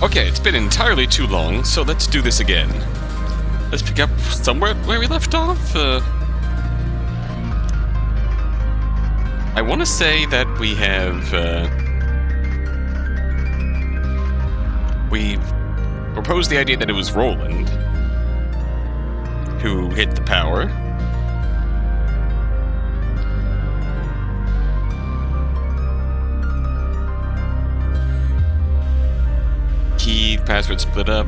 Okay, it's been entirely too long, so let's do this again. Let's pick up somewhere where we left off. I want to say that we have... we proposed the idea that it was Roland who hit the power. Key, password split up.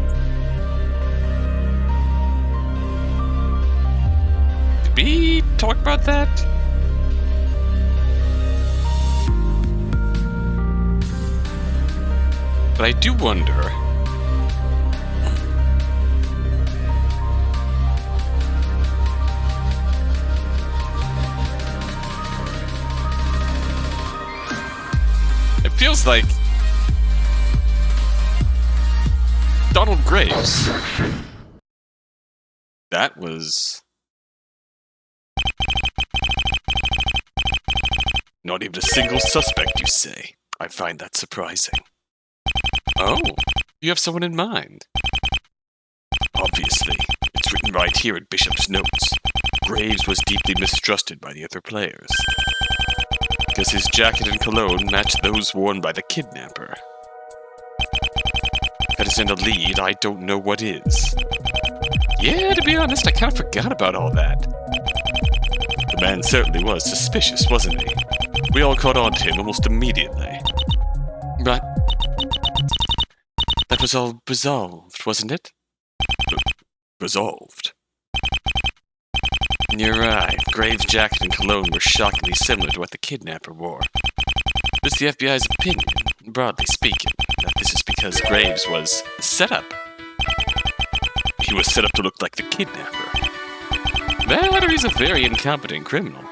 Did we talk about that? But I do wonder... It feels like... Donald Graves. That was... Not even a single suspect, you say? I find that surprising. Oh, you have someone in mind. Obviously, it's written right here in Bishop's notes. Graves was deeply mistrusted by the other players. Because his jacket and cologne matched those worn by the kidnapper. If that isn't a lead, I don't know what is. Yeah, to be honest, I kind of forgot about all that. The man certainly was suspicious, wasn't he? We all caught on to him almost immediately. But that was all resolved, wasn't it? Resolved? You're right. Graves' jacket and cologne were shockingly similar to what the kidnapper wore. It's the FBI's opinion, broadly speaking, that this is because Graves was set up. He was set up to look like the kidnapper. That or he's a very incompetent criminal.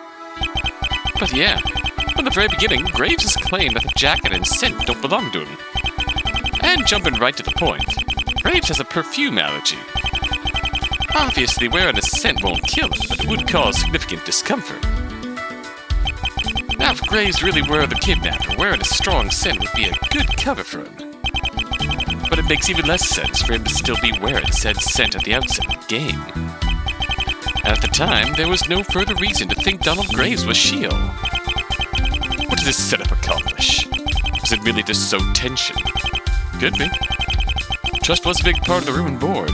But yeah, from the very beginning, Graves has claimed that the jacket and scent don't belong to him. And jumping right to the point, Graves has a perfume allergy. Obviously, wearing a scent won't kill him, but it would cause significant discomfort. Now, if Graves really were the kidnapper, wearing a strong scent would be a good cover for him. But it makes even less sense for him to still be wearing said scent at the outset of the game. At the time, there was no further reason to think Donald Graves was Shield. What did this setup accomplish? Was it merely to sow tension? Could be. Trust was a big part of the room and board.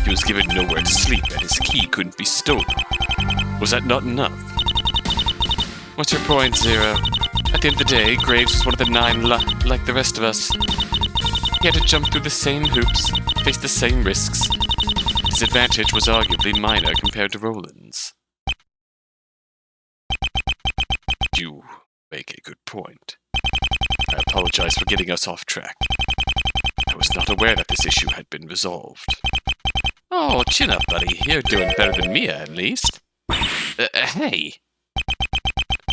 He was given nowhere to sleep, and his key couldn't be stolen. Was that not enough? What's your point, Zero? At the end of the day, Graves was one of the 9 like the rest of us. He had to jump through the same hoops, face the same risks. His advantage was arguably minor compared to Roland's. You make a good point. I apologize for getting us off track. I was not aware that this issue had been resolved. Oh, chin up, buddy. You're doing better than Mia, at least. Hey!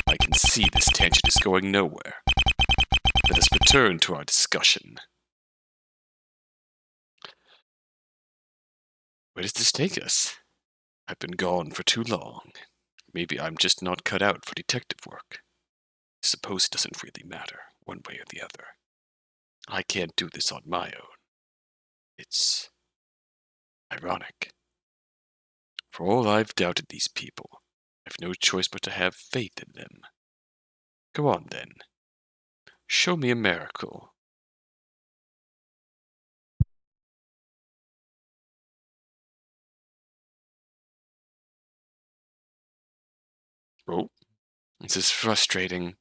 I can see this tangent is going nowhere. Let us return to our discussion. Where does this take us? I've been gone for too long. Maybe I'm just not cut out for detective work. I suppose it doesn't really matter, one way or the other. I can't do this on my own. It's ironic. For all I've doubted these people, I've no choice but to have faith in them. Go on, then. Show me a miracle. Oh, this is frustrating.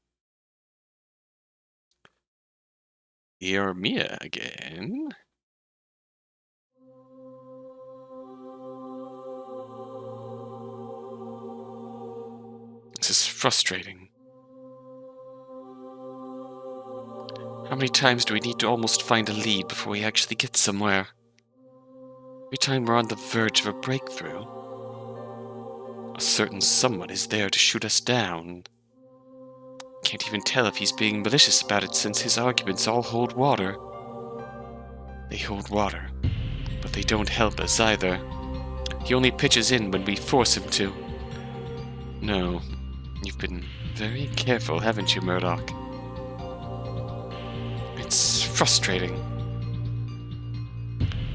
Here, Mia again. This is frustrating. How many times do we need to almost find a lead before we actually get somewhere? Every time we're on the verge of a breakthrough, a certain someone is there to shoot us down. Can't even tell if he's being malicious about it since his arguments all hold water. They hold water, but they don't help us either. He only pitches in when we force him to. No, you've been very careful, haven't you, Murdoch? It's frustrating.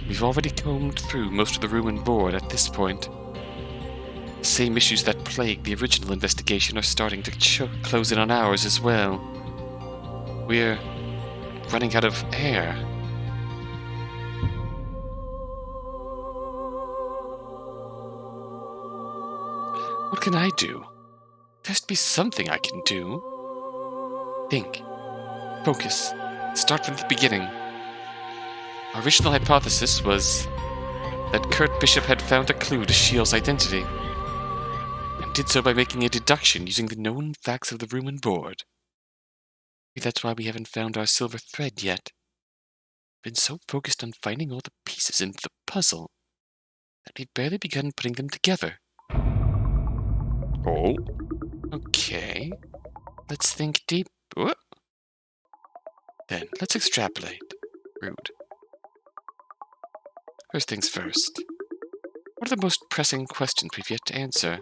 We've already combed through most of the room and board at this point. The same issues that plagued the original investigation are starting to close in on ours as well. We're running out of air. What can I do? There has to be something I can do. Think. Focus. Start from the beginning. Our original hypothesis was that Kurt Bishop had found a clue to Shiel's identity, and did so by making a deduction using the known facts of the room and board. Maybe that's why we haven't found our silver thread yet. Been so focused on finding all the pieces into the puzzle that we've barely begun putting them together. Oh. Okay. Let's think deep. Whoop. Then, let's extrapolate. Rude. First things first. What are the most pressing questions we've yet to answer?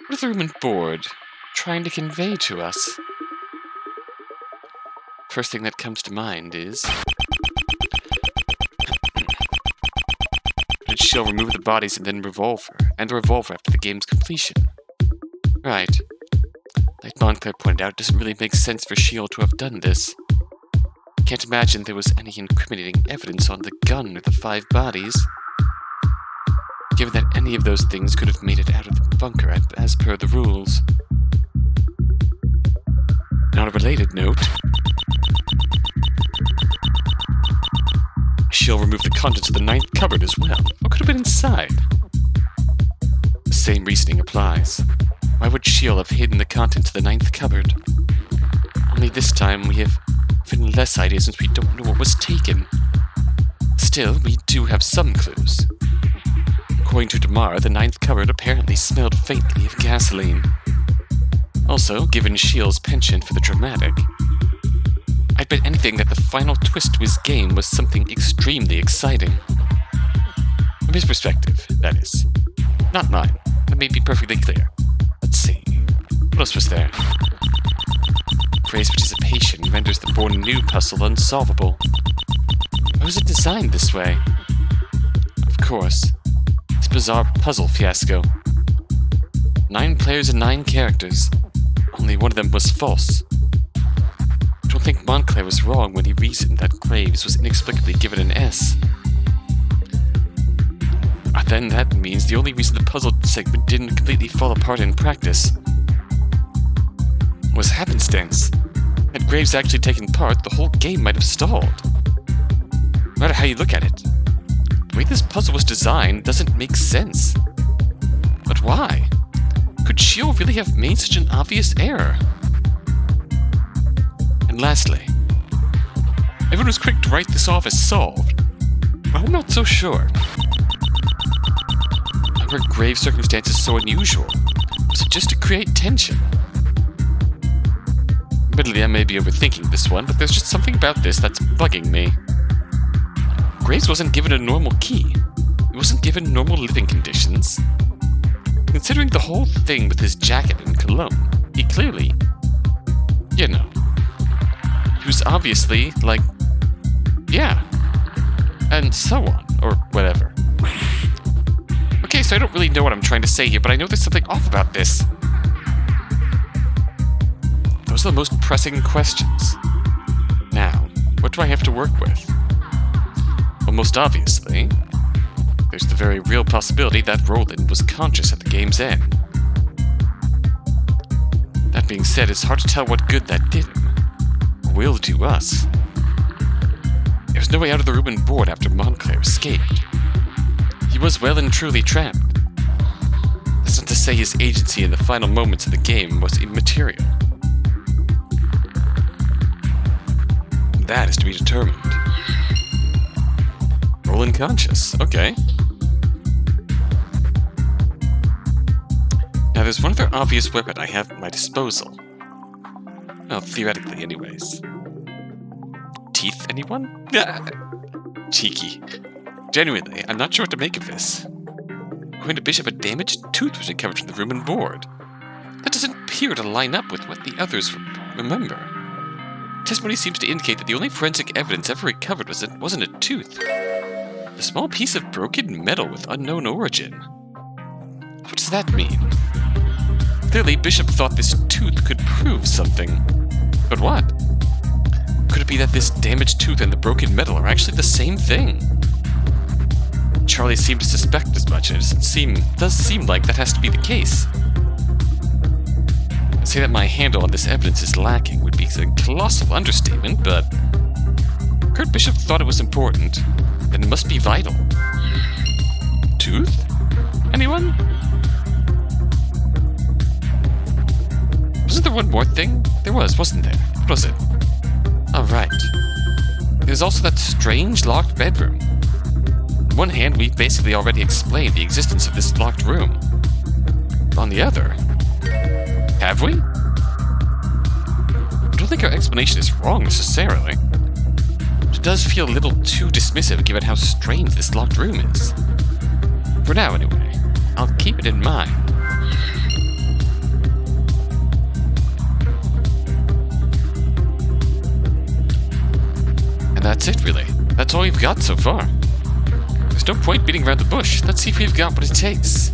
What is the room and board trying to convey to us? First thing that comes to mind is... did Shiel remove the bodies and then the revolver after the game's completion? Right. Like Montclair pointed out, it doesn't really make sense for Shiel to have done this. Can't imagine there was any incriminating evidence on the gun or the 5 bodies. Given that any of those things could have made it out of the bunker as per the rules. And on a related note, Shiel removed the contents of the 9th cupboard as well. What could have been inside? The same reasoning applies. Why would Shiel have hidden the contents of the 9th cupboard? Only this time we have even less ideas since we don't know what was taken. Still, we do have some clues. According to Damara, the 9th cupboard apparently smelled faintly of gasoline. Also, given Shiel's penchant for the dramatic, I'd bet anything that the final twist to his game was something extremely exciting. From his perspective, that is. Not mine. Let me be perfectly clear. Let's see. What else was there? Gray's participation renders the born new puzzle unsolvable. Why was it designed this way? Of course, this bizarre puzzle fiasco. 9 players and 9 characters. Only one of them was false. I don't think Montclair was wrong when he reasoned that Graves was inexplicably given an S. Then that means the only reason the puzzle segment didn't completely fall apart in practice was happenstance. Had Graves actually taken part, the whole game might have stalled. No matter how you look at it, the way this puzzle was designed doesn't make sense. But why? Could Shiel really have made such an obvious error? And lastly, everyone was quick to write this off as solved. I'm not so sure. Why were Graves' circumstances so unusual? Was it just to create tension? Admittedly, I may be overthinking this one, but there's just something about this that's bugging me. Graves wasn't given a normal key. He wasn't given normal living conditions. Considering the whole thing with his jacket and cologne, he clearly, he was obviously, like, yeah, and so on, or whatever. Okay, so I don't really know what I'm trying to say here, but I know there's something off about this. Those are the most pressing questions. Now, what do I have to work with? Well, most obviously, there's the very real possibility that Roland was conscious at the game's end. That being said, it's hard to tell what good that did him. Will do us. There was no way out of the room and board after Montclair escaped. He was well and truly trapped. That's not to say his agency in the final moments of the game was immaterial. That is to be determined. Roland conscious, okay. Now there's one other obvious weapon I have at my disposal. Well, theoretically anyways. Teeth, anyone? Cheeky. Genuinely, I'm not sure what to make of this. According to Bishop, a damaged tooth was recovered from the room and board. That doesn't appear to line up with what the others remember. Testimony seems to indicate that the only forensic evidence ever recovered wasn't a tooth. A small piece of broken metal with unknown origin. What does that mean? Clearly, Bishop thought this tooth could prove something. But what? Could it be that this damaged tooth and the broken metal are actually the same thing? Charlie seemed to suspect as much, and it does seem like that has to be the case. To say that my handle on this evidence is lacking would be a colossal understatement, but Kurt Bishop thought it was important, then it must be vital. Tooth? Anyone? Wasn't there one more thing? There was, wasn't there? What was it? Oh, right. There's also that strange locked bedroom. On one hand, we've basically already explained the existence of this locked room. On the other, have we? I don't think our explanation is wrong necessarily. It does feel a little too dismissive given how strange this locked room is. For now, anyway, I'll keep it in mind. And that's it, really. That's all we've got so far. There's no point beating around the bush. Let's see if we've got what it takes.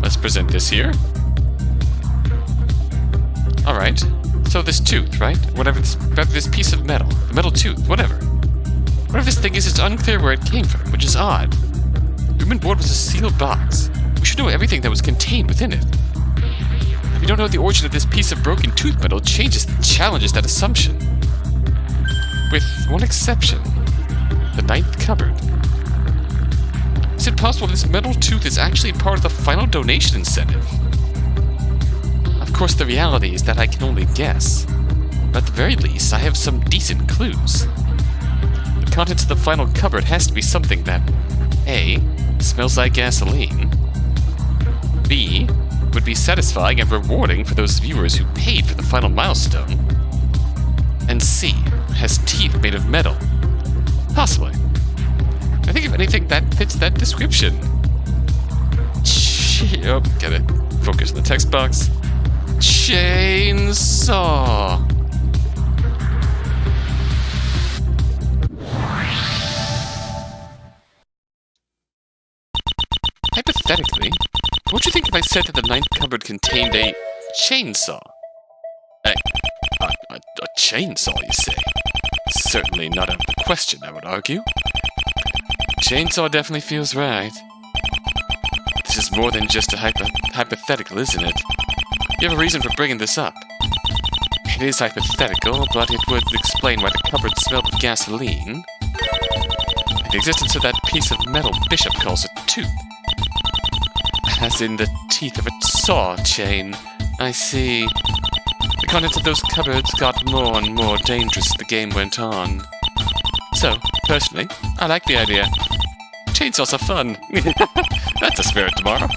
Let's present this here. Alright. So this tooth, right? Whatever this piece of metal. The metal tooth, whatever. Whatever this thing is, it's unclear where it came from, which is odd. The room and board was a sealed box. We should know everything that was contained within it. If we don't know the origin of this piece of broken tooth metal, it challenges that assumption. With one exception. The ninth cupboard. Is it possible this metal tooth is actually part of the final donation incentive? Of course, the reality is that I can only guess. But at the very least, I have some decent clues. The contents of the final cupboard has to be something that A. Smells like gasoline, B. Would be satisfying and rewarding for those viewers who paid for the final milestone, and C. Has teeth made of metal. Possibly. I think if anything, that fits that description. Oh, gotta focus on the text box. Chainsaw. Hypothetically, what would you think if I said that the ninth cupboard contained a chainsaw? A chainsaw, you say? Certainly not out of the question, I would argue. Chainsaw definitely feels right. This is more than just a hypothetical, isn't it? You have a reason for bringing this up. It is hypothetical, but it would explain why the cupboard smelled of gasoline. And the existence of that piece of metal Bishop calls a tooth. As in the teeth of a saw chain. I see. The contents of those cupboards got more and more dangerous as the game went on. So, personally, I like the idea. Chainsaws are fun. That's a spirit tomorrow.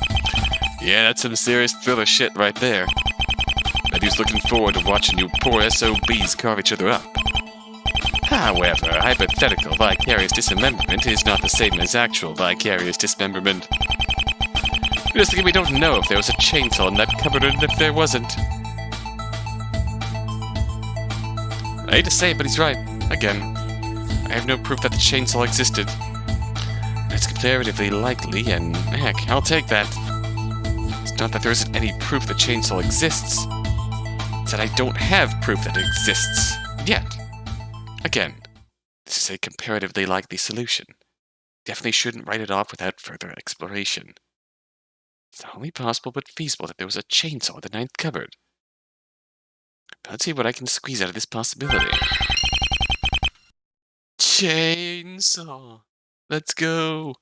Yeah, that's some serious thriller shit right there. Bet he's looking forward to watching you poor SOBs carve each other up. However, hypothetical vicarious dismemberment is not the same as actual vicarious dismemberment. Realistically, we don't know if there was a chainsaw in that cupboard and if there wasn't. I hate to say it, but he's right. Again, I have no proof that the chainsaw existed. It's comparatively likely, and heck, I'll take that. It's not that there isn't any proof the chainsaw exists. It's that I don't have proof that it exists. Yet. Again, this is a comparatively likely solution. Definitely shouldn't write it off without further exploration. It's not only possible but feasible that there was a chainsaw in the ninth cupboard. But let's see what I can squeeze out of this possibility. Chainsaw. Let's go.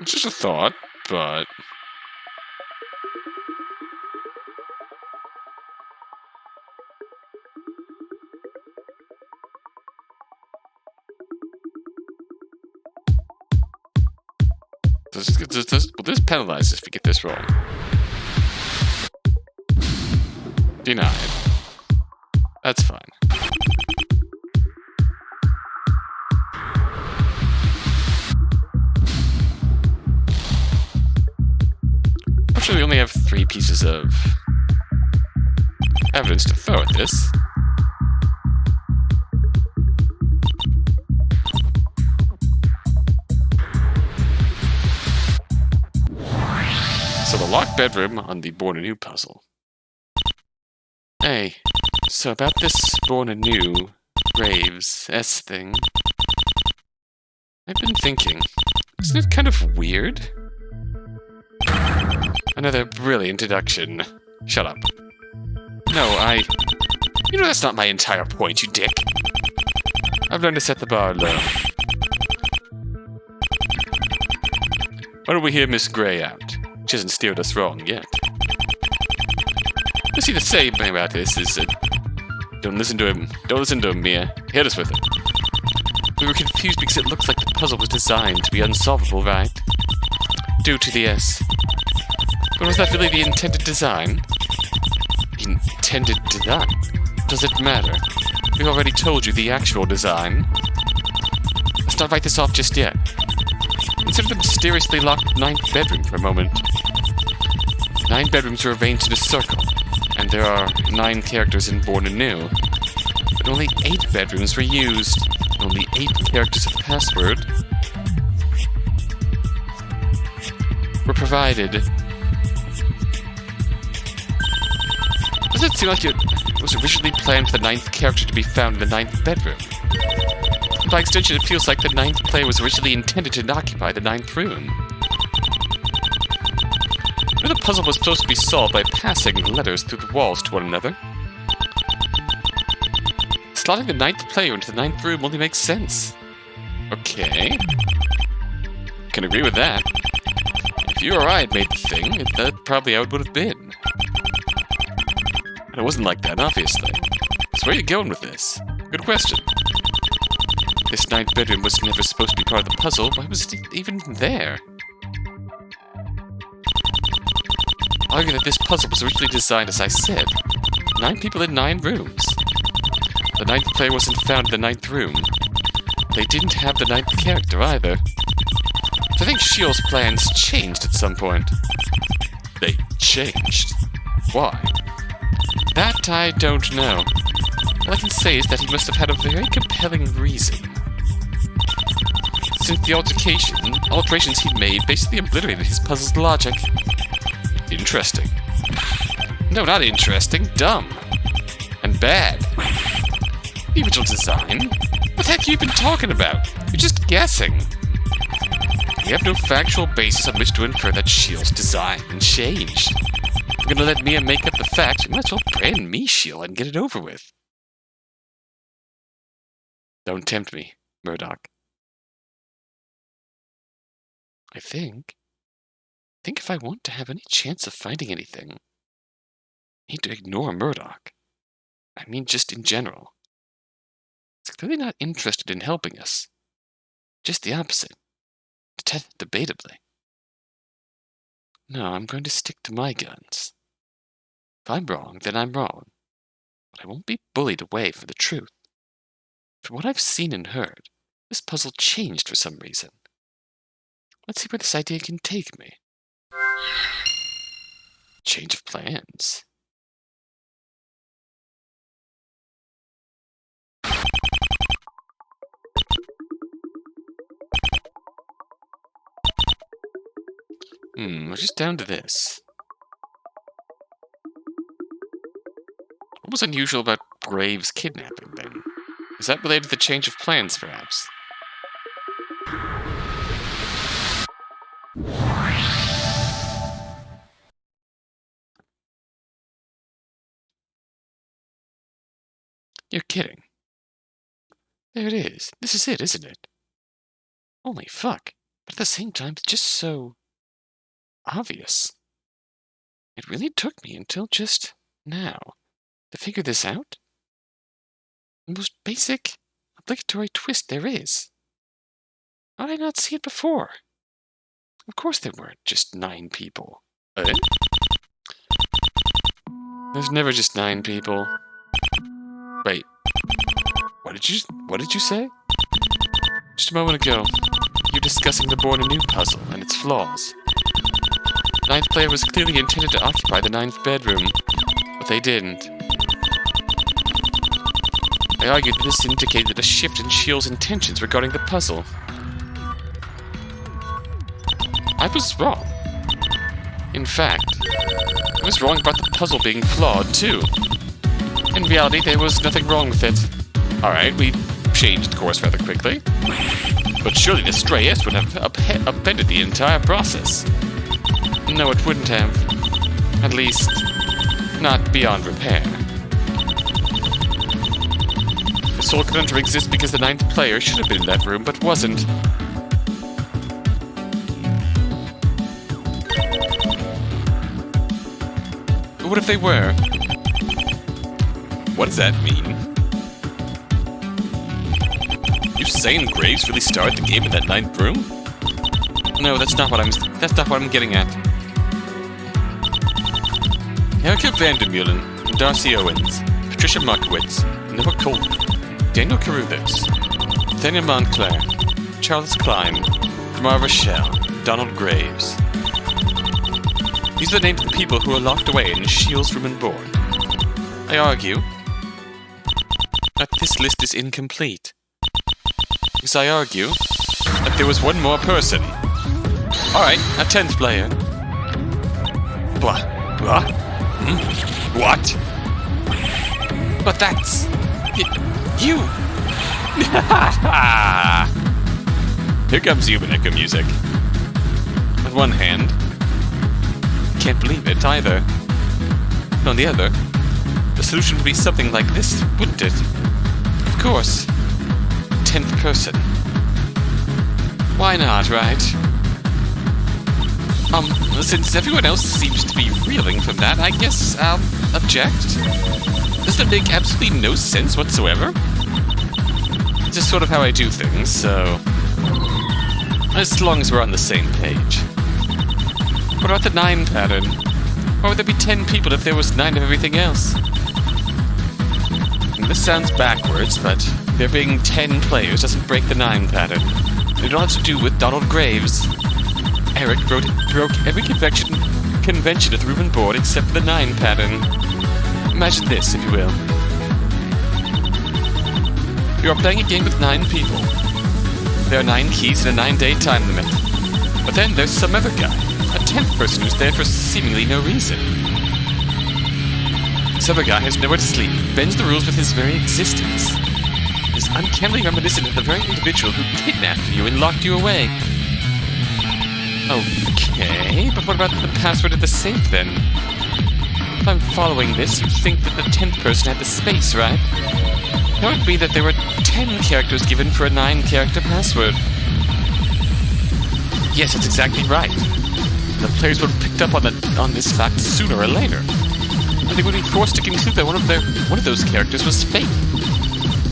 It's just a thought, but... Well, this penalizes if we get this wrong. Denied. That's fine. Actually, we only have 3 pieces of evidence to throw at this. So the locked bedroom on the Born Anew puzzle. Hey, so about this Born Anew Graves S thing, I've been thinking, isn't it kind of weird? Another brilliant deduction. Shut up. No, you know that's not my entire point, you dick. I've learned to set the bar low. Why don't we hear Miss Gray out? She hasn't steered us wrong yet. You see, the same thing about this is that... Don't listen to him. Don't listen to him, Mia. Hit us with it. We were confused because it looks like the puzzle was designed to be unsolvable, right? Due to the S. But was that really the intended design? Intended design? Does it matter? We've already told you the actual design. Let's not write this off just yet. Consider the mysteriously locked 9th bedroom for a moment. 9 bedrooms are arranged in a circle, and there are 9 characters in Born Anew. But only 8 bedrooms were used, and only 8 characters of the password were provided. Does it seem like it was originally planned for the 9th character to be found in the 9th bedroom? And by extension, it feels like the 9th player was originally intended to occupy the 9th room. You know, the puzzle was supposed to be solved by passing the letters through the walls to one another. Slotting the 9th player into the 9th room only makes sense. Okay. Can agree with that. If you or I had made the thing, that's probably how it would have been. It wasn't like that, obviously. So where are you going with this? Good question. This 9th bedroom was never supposed to be part of the puzzle. Why was it even there? I argue that this puzzle was originally designed, as I said. 9 people in 9 rooms. The 9th player wasn't found in the 9th room. They didn't have the 9th character either. So I think Shiel's plans changed at some point. They changed? Why? That I don't know. All I can say is that he must have had a very compelling reason. Since the alterations he'd made basically obliterated his puzzle's logic. Interesting. No, not interesting. Dumb. And bad. The original design? What the heck have you been talking about? You're just guessing. We have no factual basis on which to infer that Shiel's design changed. We're gonna let Mia make up the facts. We might as well brand me Shield and get it over with. Don't tempt me, Murdoch. I think if I want to have any chance of finding anything, I need to ignore Murdoch. I mean, just in general. He's clearly not interested in helping us. Just the opposite. Debatably. No, I'm going to stick to my guns. If I'm wrong, then I'm wrong. But I won't be bullied away for the truth. From what I've seen and heard, this puzzle changed for some reason. Let's see where this idea can take me. Change of plans. We're just down to this. What was unusual about Graves' kidnapping, then? Is that related to the change of plans, perhaps? You're kidding. There it is. This is it, isn't it? Holy fuck. But at the same time, it's just so obvious. It really took me until just now to figure this out. The most basic, obligatory twist there is. How did I not see it before? Of course there weren't just 9 people. Eh? There's never just 9 people. Wait. What did you say? Just a moment ago, you were discussing the Born Anew puzzle and its flaws. The 9th player was clearly intended to occupy the 9th bedroom, but they didn't. I argued that this indicated a shift in Shiel's intentions regarding the puzzle. I was wrong. In fact, I was wrong about the puzzle being flawed, too. In reality, there was nothing wrong with it. Alright, we changed course rather quickly. But surely the stray S would have upended the entire process. No, it wouldn't have. At least, not beyond repair. The soul conundrum exists because the 9th player should have been in that room, but wasn't. But what if they were? What does that mean? You saying Graves really started the game in that 9th room? No, that's not what I'm getting at. Erica Vandermeulen, Darcy Owens, Patricia Markowitz, Noah Colton, Daniel Carruthers, Nathaniel Montclair, Charles Klein, Tamar Rochelle, Donald Graves. These are the names of the people who are locked away in Shiel's room and board. I argue that this list is incomplete. Because I argue that there was one more person. Alright, a 10th player. What? What? What? But that's... you! Here comes human echo music. On one hand, I can't believe it either. And on the other, the solution would be something like this, wouldn't it? Of course. 10th person. Why not, right? Since everyone else seems to be reeling from that, I guess I'll object. Does that make absolutely no sense whatsoever? It's just sort of how I do things, so... as long as we're on the same page. What about the 9 pattern? Why would there be 10 people if there was 9 of everything else? And this sounds backwards, but there being 10 players doesn't break the 9 pattern. It all has to do with Donald Graves. Eric broke every convention at the room and board except for the 9 pattern. Imagine this, if you will. You are playing a game with 9 people. There are 9 keys and a 9-day time limit. But then there's some other guy, a 10th person who's there for seemingly no reason. This other guy has nowhere to sleep, bends the rules with his very existence. Is uncannily reminiscent of the very individual who kidnapped you and locked you away. Okay, but what about the password of the safe then? If I'm following this, you'd think that the 10th person had the space, right? That would be that there were 10 characters given for a 9-character password. Yes, that's exactly right. The players would have picked up on this fact sooner or later. And they would be forced to conclude that one of those characters was fake.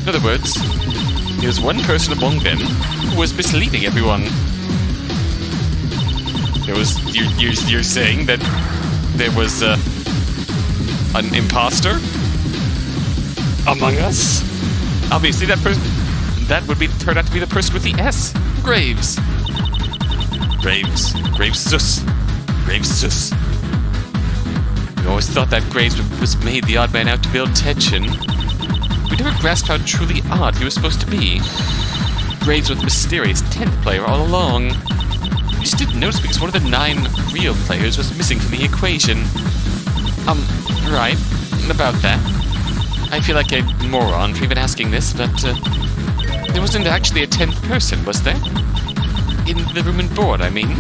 In other words, there was one person among them who was misleading everyone. There was... You're saying that there was an imposter among us? Obviously, that would turn out to be the person with the S. Graves. Graves sus. We always thought that Graves was made the odd man out to build tension. We never grasped how truly odd he was supposed to be. Graves was the mysterious 10th player all along. We just didn't notice because one of the 9 real players was missing from the equation. Right. About that. I feel like a moron for even asking this, but there wasn't actually a 10th person, was there? In the room and board, I mean.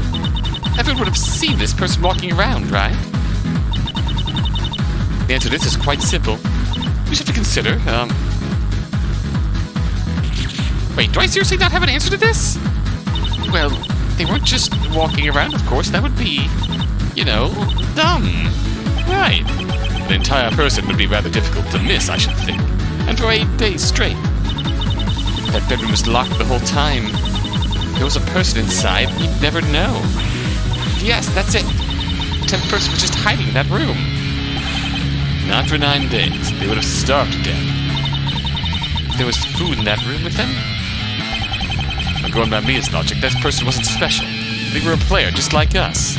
Everyone would have seen this person walking around, right? The answer to this is quite simple. We just have to consider, Wait, do I seriously not have an answer to this? Well, they weren't just walking around, of course. That would be, dumb. Right. An entire person would be rather difficult to miss, I should think. And for 8 days straight. That bedroom was locked the whole time. There was a person inside, we'd never know. Yes, that's it. The 10th person was just hiding in that room. Not for 9 days. They would have starved to death. If there was food in that room with them? Well, going by Mia's logic, that person wasn't special. They were a player, just like us.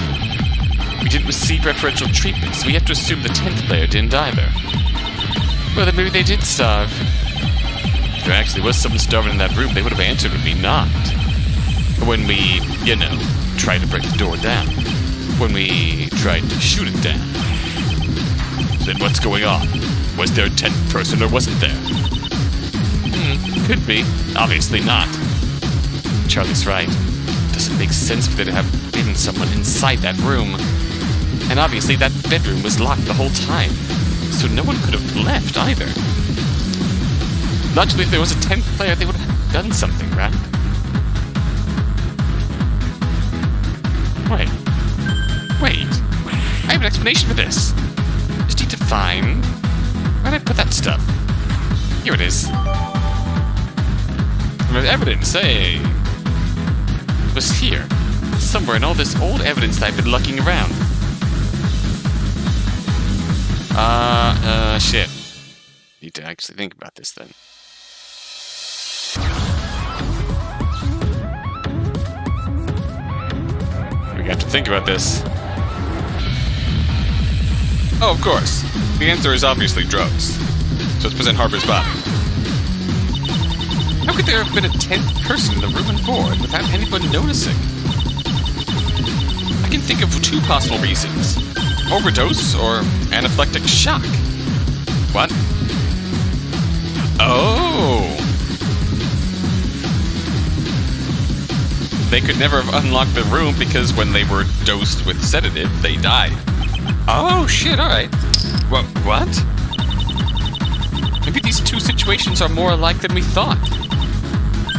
We didn't receive preferential treatment, so we have to assume the 10th player didn't either. Well, then maybe they did starve. If there actually was someone starving in that room, they would have answered when we knocked. When we, tried to break the door down. When we tried to shoot it down. Then what's going on? Was there a 10th person or wasn't there? Could be. Obviously not. Charlie's right. Doesn't make sense for there to have been someone inside that room. And obviously that bedroom was locked the whole time. So no one could have left either. Logically, if there was a 10th player, they would have done something, right? Wait. I have an explanation for this. Just need to find... Where did I put that stuff? Here it is. There's evidence, hey! It was here. Somewhere in all this old evidence that I've been looking around. Shit. Need to actually think about this then. We have to think about this. Oh, of course. The answer is obviously drugs. So it's present Harper's body. How could there have been a 10th person in the room and board without anyone noticing? I can think of 2 possible reasons. Overdose or anaphylactic shock. What? Oh! They could never have unlocked the room because when they were dosed with sedative, they died. Oh, shit, alright. What? Maybe these 2 situations are more alike than we thought.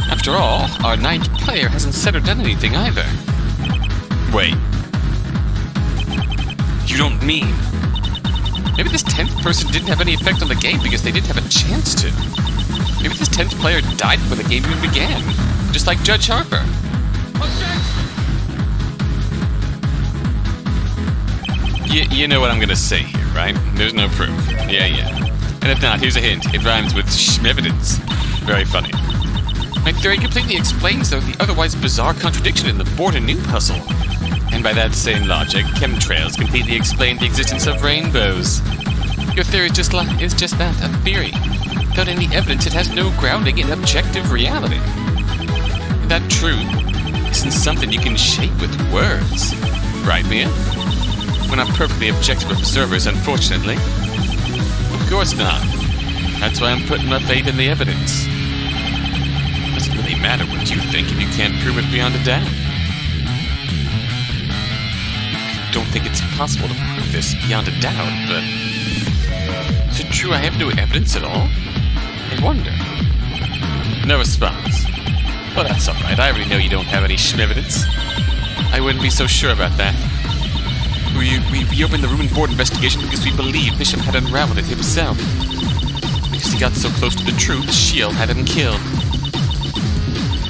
After all, our 9th player hasn't said or done anything either. Wait. You don't mean... Maybe this 10th person didn't have any effect on the game because they didn't have a chance to. Maybe this 10th player died before the game even began. Just like Judge Harper. You know what I'm gonna say here, right? There's no proof. Yeah. And if not, here's a hint. It rhymes with schmevidence. Very funny. My theory completely explains, though, the otherwise bizarre contradiction in the board and new puzzle. And by that same logic, chemtrails completely explain the existence of rainbows. Your theory is just that, a theory. Without any evidence, it has no grounding in objective reality. That truth isn't something you can shape with words. Right, Mia? We're not perfectly objective observers, unfortunately. Of course not. That's why I'm putting my faith in the evidence. It doesn't really matter what you think if you can't prove it beyond a doubt. I don't think it's possible to prove this beyond a doubt, but... Is it true I have no evidence at all? I wonder. No response. Well, that's alright. I already know you don't have any schmevidence. I wouldn't be so sure about that. We reopened the room and board investigation because we believed Bishop had unraveled it himself. Because he got so close to the truth, Shield had him killed.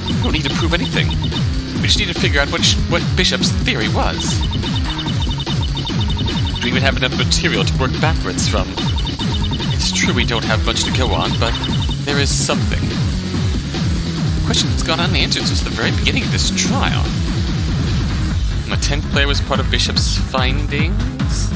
We don't need to prove anything. We just need to figure out what Bishop's theory was. Do we even have enough material to work backwards from? It's true we don't have much to go on, but there is something. The question that's gone unanswered since the very beginning of this trial. The 10th player was part of Bishop's findings?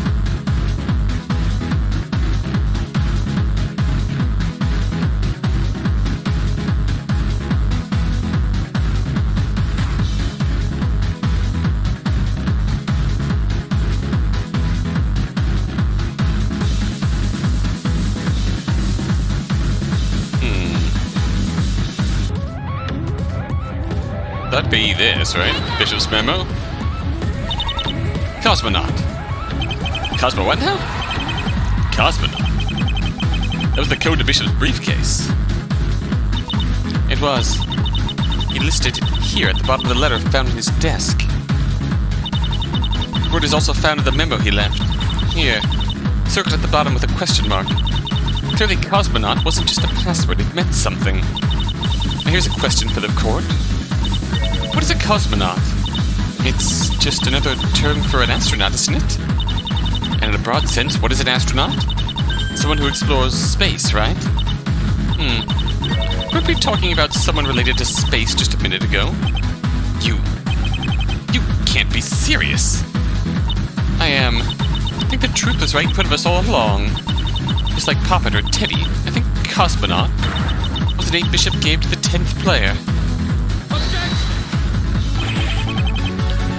That'd be this, right? Bishop's memo? Cosmonaut. Cosmo what now? Cosmonaut. That was the code to Bishop's briefcase. It was. He listed it here at the bottom of the letter found in his desk. The word is also found in the memo he left. Here, circled at the bottom with a question mark. Clearly Cosmonaut wasn't just a password, it meant something. Now here's a question for the court. What is a cosmonaut? It's just another term for an astronaut, isn't it? And in a broad sense, what is an astronaut? Someone who explores space, right? Weren't we talking about someone related to space just a minute ago? You can't be serious. I am. I think the truth was right in front of us all along. Just like Poppet or Teddy, I think Cosmonaut was a name Bishop gave to the 10th player.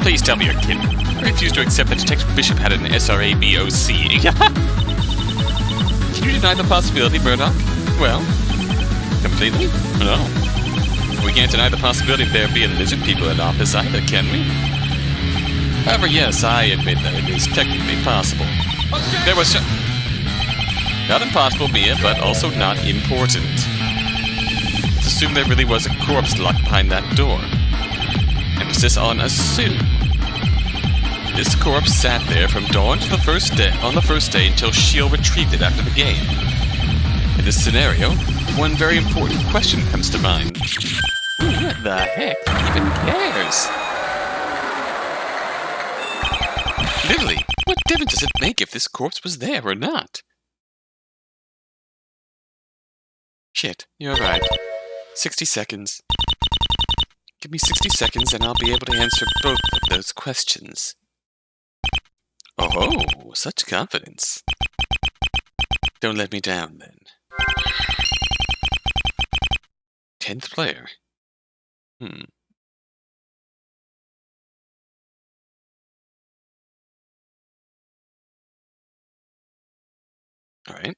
Please tell me you're kidding. I refuse to accept that Detective Bishop had an SRABOC. Can you deny the possibility, Murdoch? Well, completely? No. We can't deny the possibility of there being lizard people in office either, can we? However, yes, I admit that it is technically possible. There was not impossible, Mia, but also not important. Let's assume there really was a corpse locked behind that door. Emphasis on assume. This corpse sat there from dawn to the first day until Shield retrieved it after the game. In this scenario, one very important question comes to mind. What the heck even cares? Literally, what difference does it make if this corpse was there or not? Shit, you're right. 60 seconds. Give me 60 seconds and I'll be able to answer both of those questions. Oh, such confidence. Don't let me down, then. 10th player. Alright.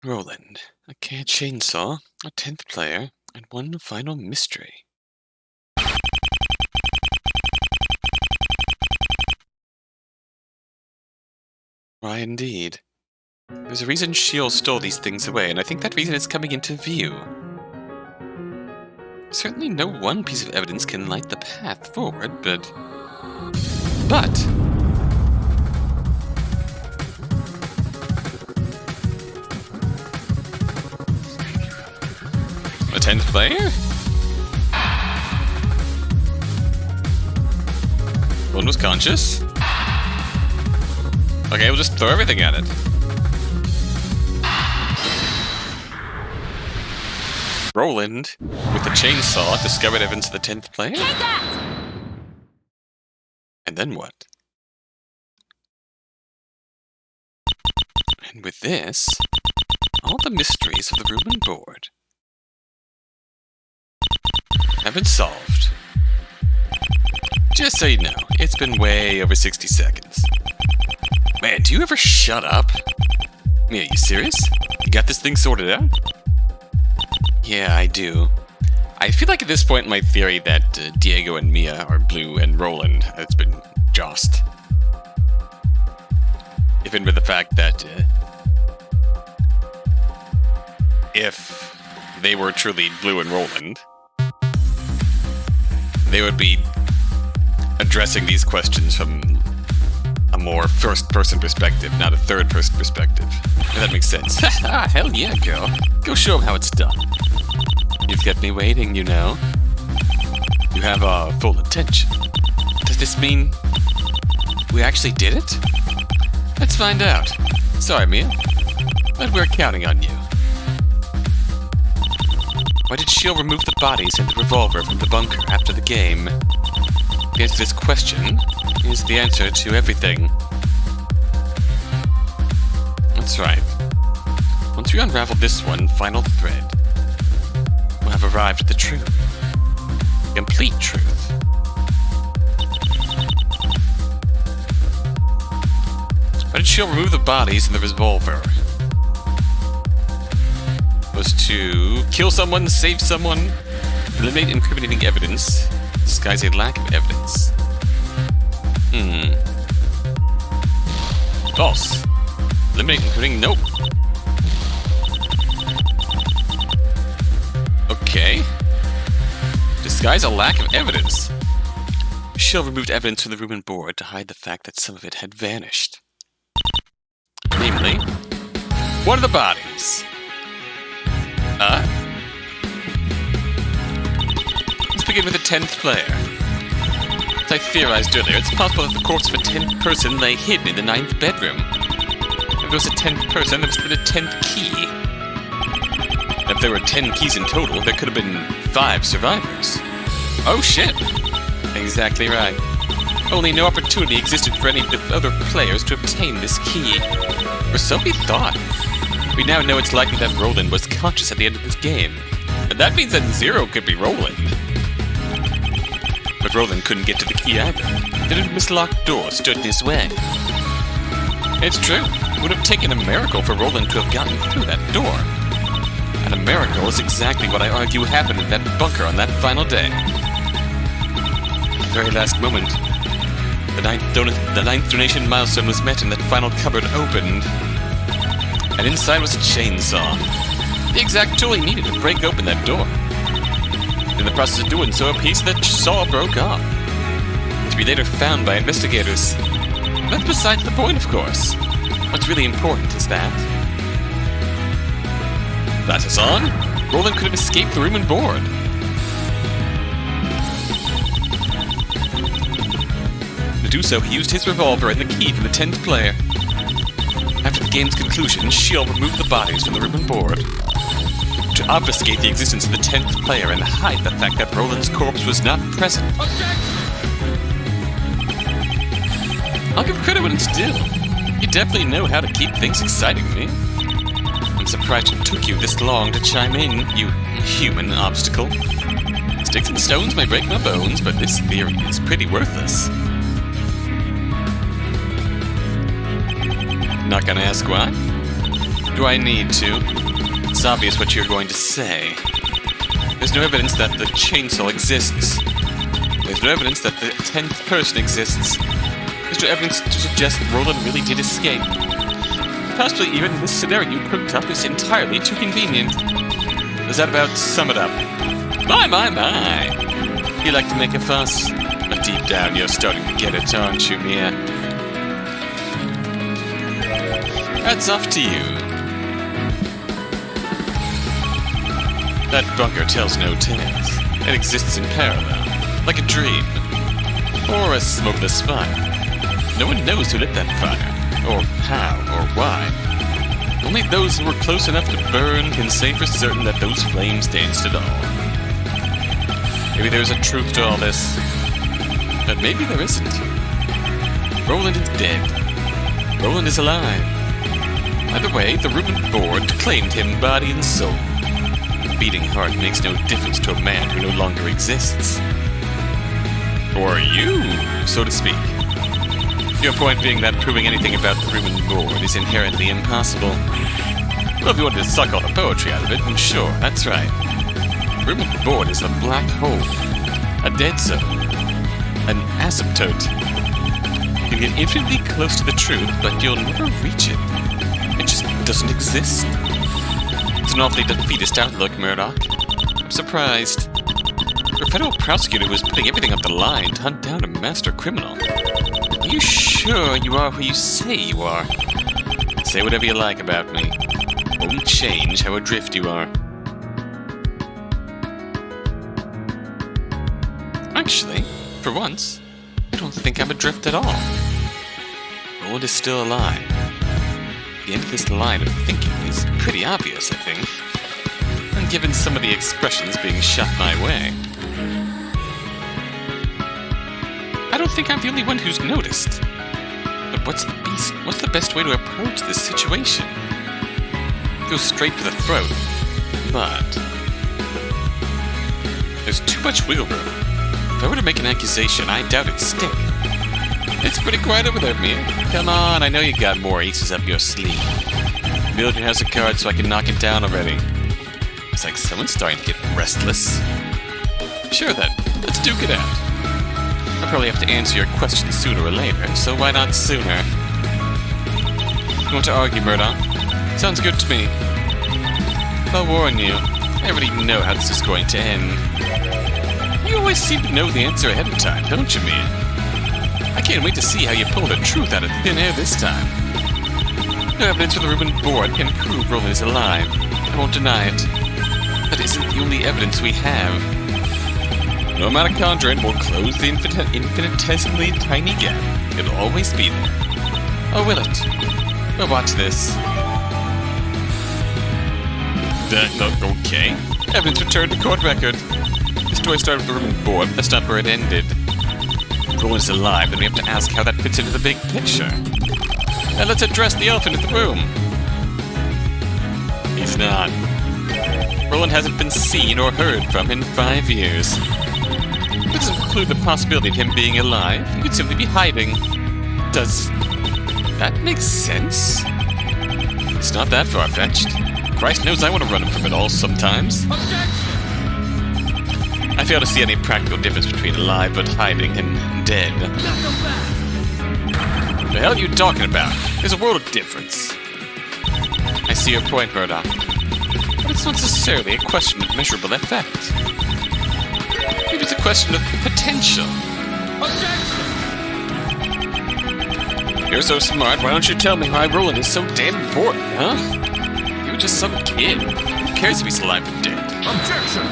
Roland, a chainsaw, a 10th player, and one final mystery. Why, indeed. There's a reason Shield stole these things away, and I think that reason is coming into view. Certainly no one piece of evidence can light the path forward, but... A 10th player? One was conscious? Okay, we'll just throw everything at it. Roland, with the chainsaw, discovered evidence of the 10th player? Take that! And then what? And with this, all the mysteries of the room and board have been solved. Just so you know, it's been way over 60 seconds. Man, do you ever shut up? Yeah, you serious? You got this thing sorted out? Yeah, I do. I feel like at this point in my theory that Diego and Mia are Blue and Roland has been jossed. Even with the fact that if they were truly Blue and Roland, they would be addressing these questions from a more first-person perspective, not a third-person perspective. If that makes sense. Hell yeah, girl. Go show them how it's done. You've got me waiting, you know. You have our full attention. Does this mean we actually did it? Let's find out. Sorry, Mia, but we're counting on you. Why did Shield remove the bodies and the revolver from the bunker after the game? The answer to this question is the answer to everything. That's right. Once we unravel this one final thread, we'll have arrived at the truth. The complete truth. Why did Shield remove the bodies and the revolver? Was to kill someone, save someone, eliminate incriminating evidence, disguise a lack of evidence. False. Eliminate incriminating, nope. Okay. Disguise a lack of evidence. Shield removed evidence from the room and board to hide the fact that some of it had vanished. Namely, one of the bodies. begin with the 10th player. As I theorized earlier, it's possible that the corpse of a 10th person lay hidden in the 9th bedroom. If there was a 10th person, there must have been a 10th key. And if there were 10 keys in total, there could have been 5 survivors. Oh shit! Exactly right. Only no opportunity existed for any of the other players to obtain this key. Or so we thought. We now know it's likely that Roland was conscious at the end of this game. And that means that 0 could be Roland. But Roland couldn't get to the key either. Then a mislocked door stood in his way. It's true. It would have taken a miracle for Roland to have gotten through that door. And a miracle is exactly what I argue happened in that bunker on that final day. At the very last moment, the ninth donation milestone was met and that final cupboard opened. And inside was a chainsaw. The exact tool he needed to break open that door. In the process of doing so, a piece of that saw broke off. To be later found by investigators. That's besides the point, of course. What's really important is that... That is on. Roland could have escaped the room and board. To do so, he used his revolver and the key for the 10th player. After the game's conclusion, Shield removed the bodies from the room and board to obfuscate the existence of the 10th player and hide the fact that Roland's corpse was not present. I'll give credit when it's due. You definitely know how to keep things exciting, me. I'm surprised it took you this long to chime in, you human obstacle. Sticks and stones may break my bones, but this theory is pretty worthless. Not gonna ask why? Do I need to? It's obvious what you're going to say. There's no evidence that the chainsaw exists. There's no evidence that the 10th person exists. There's no evidence to suggest that Roland really did escape. Possibly even this scenario you cooked up is entirely too convenient. Does that about sum it up? My! You like to make a fuss, but deep down you're starting to get it, aren't you, Mia? That's off to you. That bunker tells no tales. It exists in parallel, like a dream. Or a smokeless fire. No one knows who lit that fire, or how, or why. Only those who were close enough to burn can say for certain that those flames danced at all. Maybe there's a truth to all this, but maybe there isn't. Roland is dead. Roland is alive. Either way, the room and board claimed him body and soul. A beating heart makes no difference to a man who no longer exists. Or you, so to speak. Your point being that proving anything about the room and board is inherently impossible. Well, if you wanted to suck all the poetry out of it, then sure, that's right. Room and board is a black hole. A dead zone. An asymptote. You can get infinitely close to the truth, but you'll never reach it. It just doesn't exist. It's an awfully defeatist outlook, Murdoch. I'm surprised. For a federal prosecutor who is putting everything on the line to hunt down a master criminal. Are you sure you are who you say you are? Say whatever you like about me. Won't change how adrift you are. Actually, for once, I don't think I'm adrift at all. Roland is still alive. The end of this line of thinking is pretty obvious, I think. And given some of the expressions being shot my way. I don't think I'm the only one who's noticed. But what's the best way to approach this situation? Go straight for the throat. But there's too much wiggle room. If I were to make an accusation, I doubt it'd stick. It's pretty quiet over there, Mia. Come on, I know you got more aces up your sleeve. Build your house of cards so I can knock it down already. It's like someone's starting to get restless. Sure then, let's duke it out. I'll probably have to answer your question sooner or later, so why not sooner? You want to argue, Murdoch? Sounds good to me. I'll warn you, I already know how this is going to end. You always seem to know the answer ahead of time, don't you, Mia? I can't wait to see how you pull the truth out of thin air this time. No evidence for the room and board can prove Roland is alive. I won't deny it. That isn't the only evidence we have. No amount of conjuring will close the infinitesimally tiny gap. It'll always be there. Oh, will it? Well, watch this. Okay. Evidence returned to court record. The story started with the room and board, but that's not where it ended. If Roland is alive, then we have to ask how that fits into the big picture. And let's address the elephant in the room. He's not. Roland hasn't been seen or heard from in 5 years. It doesn't include the possibility of him being alive. He could simply be hiding. Does that make sense? It's not that far-fetched. Christ knows I want to run from it all sometimes. I fail to see any practical difference between alive but hiding and dead. The hell are you talking about? There's a world of difference. I see your point, Murdoch. But it's not necessarily a question of measurable effect. Maybe it's a question of potential. You're so smart, why don't you tell me why Roland is so damn important, huh? You were just some kid. Who cares if he's alive or dead? Objection!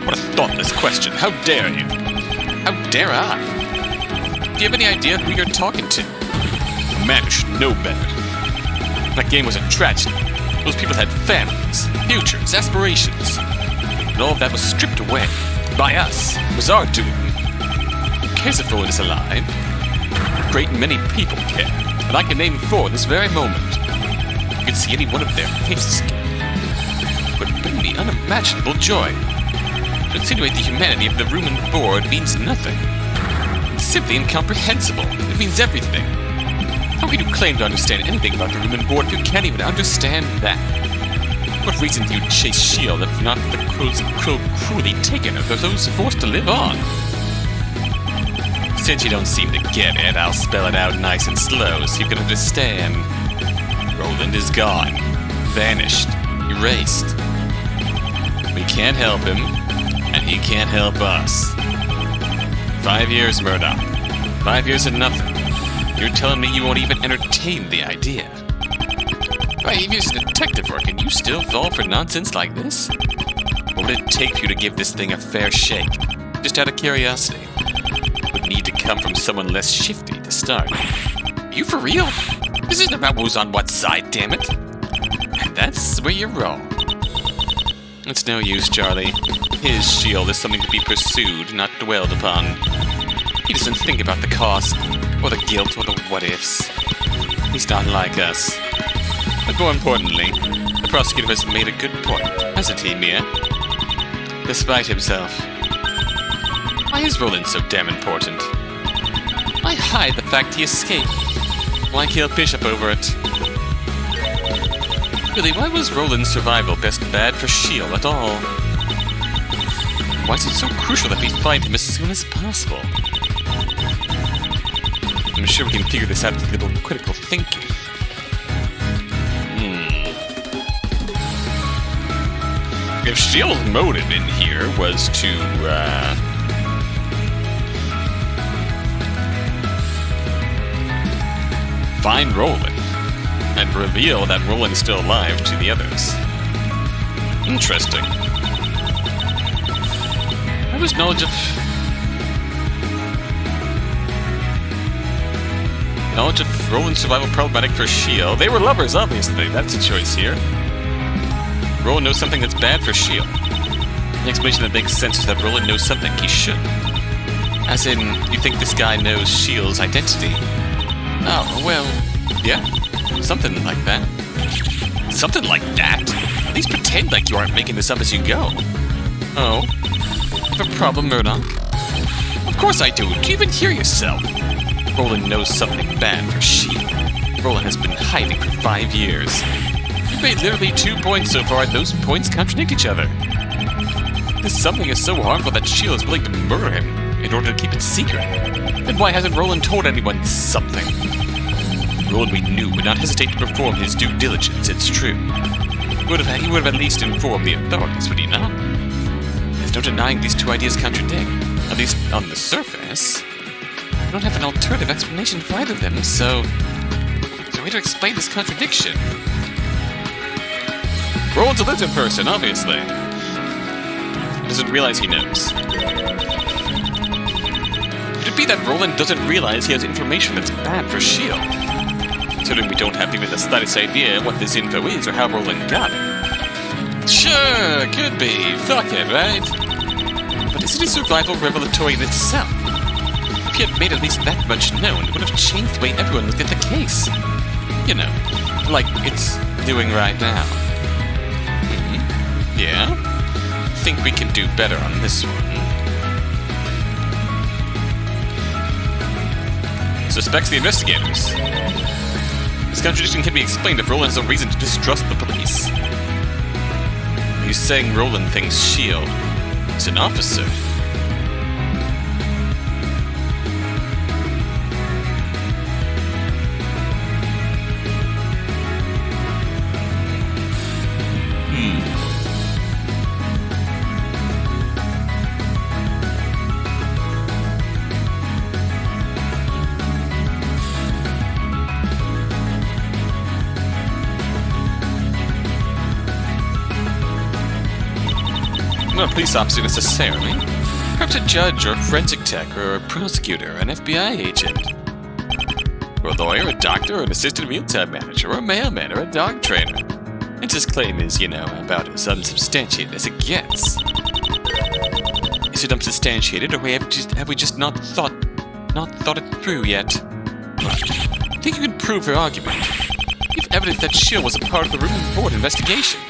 What a thoughtless question. How dare you? How dare I? Do you have any idea who you're talking to? A man who should know better. That game was a tragedy. Those people had families, futures, aspirations. And all of that was stripped away. By us. It was our doing. Who cares if Roland is alive? A great many people care. And I can name 4 this very moment. You can see any one of their faces again. It would bring me unimaginable joy. To insinuate the humanity of the room and board means nothing. It's simply incomprehensible. It means everything. How can you claim to understand anything about the room and board if you can't even understand that? What reason do you chase S.H.I.E.L.D. if not for the cruelly taken of those forced to live on? Since you don't seem to get it, I'll spell it out nice and slow so you can understand. Roland is gone. Vanished. Erased. We can't help him. And he can't help us. 5 years, Murdoch. 5 years and nothing. You're telling me you won't even entertain the idea. 5 years of detective work and you still fall for nonsense like this? What would it take for you to give this thing a fair shake? Just out of curiosity. It would need to come from someone less shifty to start. You for real? This isn't about who's on what side, damn it. And that's where you're wrong. It's no use, Charlie. His shield is something to be pursued, not dwelled upon. He doesn't think about the cost, or the guilt, or the what-ifs. He's not like us. But more importantly, the prosecutor has made a good point, hasn't he, Mia? Despite himself. Why is Roland so damn important? Why hide the fact he escaped? Why kill Bishop over it? Really, why was Roland's survival best bad for S.H.I.E.L.D. at all? Why is it so crucial that we find him as soon as possible? I'm sure we can figure this out with a little critical thinking. If S.H.I.E.L.D's motive in here was to, find Roland and reveal that Roland's still alive to the others. Interesting. Why was knowledge of Roland's survival problematic for S.H.I.E.L.D.? They were lovers, obviously. That's a choice here. Roland knows something that's bad for S.H.I.E.L.D. The explanation that makes sense is that Roland knows something he shouldn't. As in, you think this guy knows S.H.I.E.L.D's identity? Oh, well, yeah. Something like that. Something like that? At least pretend like you aren't making this up as you go. Oh? You have a problem, Murdoch? Of course I do. Do you even hear yourself? Roland knows something bad for S.H.I.E.L.D. Roland has been hiding for 5 years. You've made literally 2 points so far, and those points contradict each other. This something is so harmful that S.H.I.E.L.D. is willing to murder him in order to keep it secret. Then why hasn't Roland told anyone something? Roland, we knew, would not hesitate to perform his due diligence, it's true. He would have at least informed the authorities, would he not? There's no denying these 2 ideas contradict, at least on the surface. We don't have an alternative explanation for either of them, so there's a way to explain this contradiction. Roland's a lizard person, obviously. doesn't realize he knows? Could it be that Roland doesn't realize he has information that's bad for S.H.I.E.L.D.? Considering we don't have even the slightest idea what this info is or how Roland got it. Sure, could be. Fuck it, right? But isn't his survival revelatory in itself? If he had made at least that much known, it would have changed the way everyone looked at the case. You know, like it's doing right now. Yeah? Think we can do better on this one. Suspects the investigators. This contradiction can be explained if Roland has a reason to distrust the police. Are you saying Roland thinks S.H.I.E.L.D. is an officer? Not a police officer necessarily. Perhaps a judge or a forensic tech or a prosecutor, an FBI agent. Or a lawyer, a doctor, or an assistant real-time manager, or a mailman, or a dog trainer. And his claim is, you know, about as unsubstantiated as it gets. Is it unsubstantiated, or have we just not thought it through yet? Think you can prove her argument? Give evidence that S.H.I.E.L.D. was a part of the room and board investigation.